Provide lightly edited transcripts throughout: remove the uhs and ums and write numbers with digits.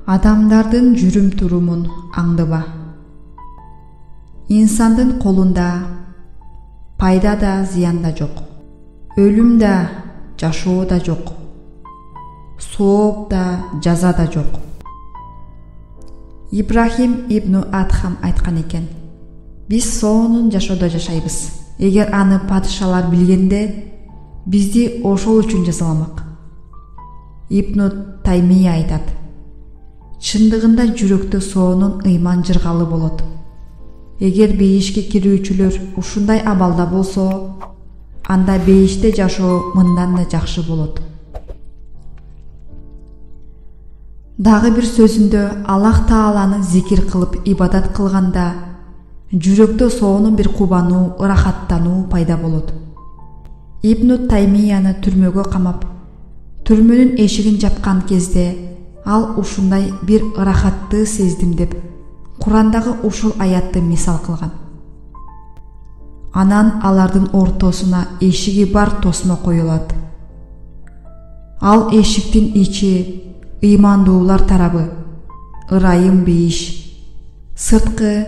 Адамдардын жүрүм турумун аңдыба. Инсандын колунда пайда да зыян да жок. Өлүм да, жашоо да жок. Сооп да, жаза да жок. Ибрахим ибн Адхам айткан экен: биз сонун жашоодо жашайбыз. Эгер аны падышалар билгенде, бизди ошол үчүн жазаламак. Ибн Таймия айтат: чындыгында жүрөктө соонун ыйман жыргалы болот. Эгер бейишке кирүүчүлөр ушундай абалда болсо, анда бейиште жашоо мындан да жакшы болот. Дагы бир сөзүндө Аллах Тааланы зикир кылып ибадат кылганда жүрөктө соонун бир кубануу, ырахаттануу пайда болот. Ибн Таймияны түрмөгө камап, түрмөнүн эшигин жапкан кезде ал ушундай бир ырахатты сездим деп Курандагы ушул аятты мисал кылган. Анан алардын ортосуна эшиги бар тосмо коюлат. Ал эшиктин ичи ыймандуулар тарабы, ырайым бейиш, сырткы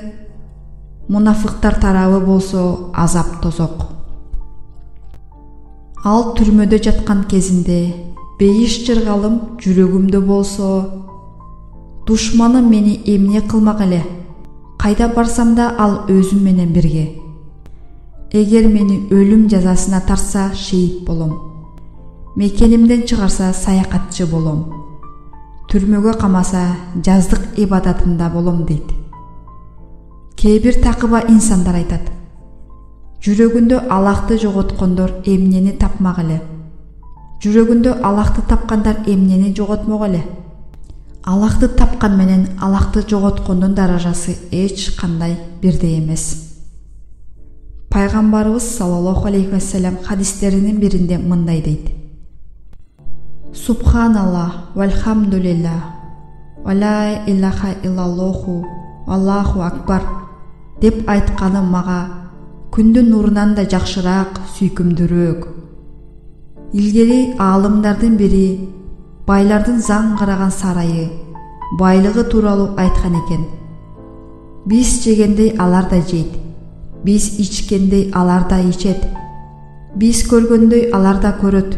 мунафыктар тарабы болсо азап тозок. Ал түрмөдө жаткан кезинде бейиш жыргалым жүрөгүмдө болсо, душманым мени эмне кылмак эле? Кайда барсам да ал өзүм менен бирге. Эгер мени өлүм жазасына тартса, шейит болом. Мекенимден чыгарса, саякатчы болом. Түрмөгө камаса, жаздык ибадатында болом дейт. Кээ бир такыба инсандар айтат: жүрөгүндө Аллахты жоготкондор эмнени тапмак эле? Жүрөгүндө Аллахты тапкандар эмнени жоготмок эле? Аллахты тапкан менен Аллахты жоготкондун даражасы эч кандай бирдей эмес. Пайгамбарыбыз саллаллаху алейхи ва саллям хадистеринин биринде мындай дейт: Субханаллах, вальхамдулиллах, ва ла илаха иллаллаху, Аллаху акбар деп айтканы мага күндүн нурунан да жакшыраак, сүйкүмдүүрөөк. Илгери аалымдардын бири байлардын заңгыраган сарайы, байлыгы тууралуу айткан экен: биз жегендей алар да жейт, биз ичкендей алар да ичет, биз көргөндөй алар да көрөт.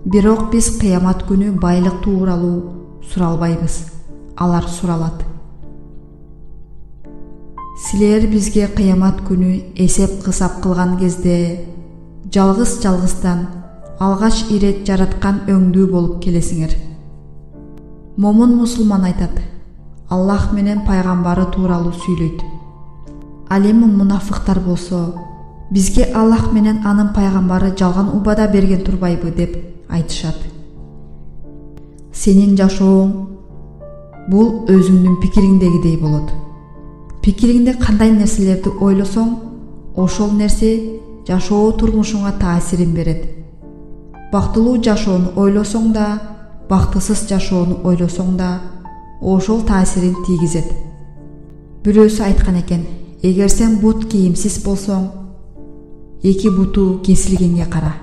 Бирок биз кыямат күнү байлык тууралуу суралбайбыз, алар суралат. Силер бизге кыямат күнү эсеп-кысап кылган кезде жалгыз-жалгыздан алгач ирет жараткан өңдүү болуп келесиңер. Момун мусулман айтат: Аллах менен пайгамбары тууралуу сүйлөйт. Ал эми мунафыктар болсо, бизге Аллах менен анын пайгамбары жалган убада берген турбайбы деп айтышат. Сенин жашооң бул өзүңдүн пикириңдегидей болот. Пикириңде кандай нерселерди ойлосоң, ошол нерсе жашоо турмушуңа таасирин берет. Бактылуу жашоону ойлосоң да, бактысыз жашоону ойлосоң да, ошол таасирин тийгизет. Бирөөсү айткан экен: эгер сен бут кийимсиз болсоң, эки буту кесилгенге кара.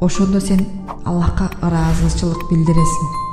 Ошондо сен Аллахка ыраазычылык билдиресиң.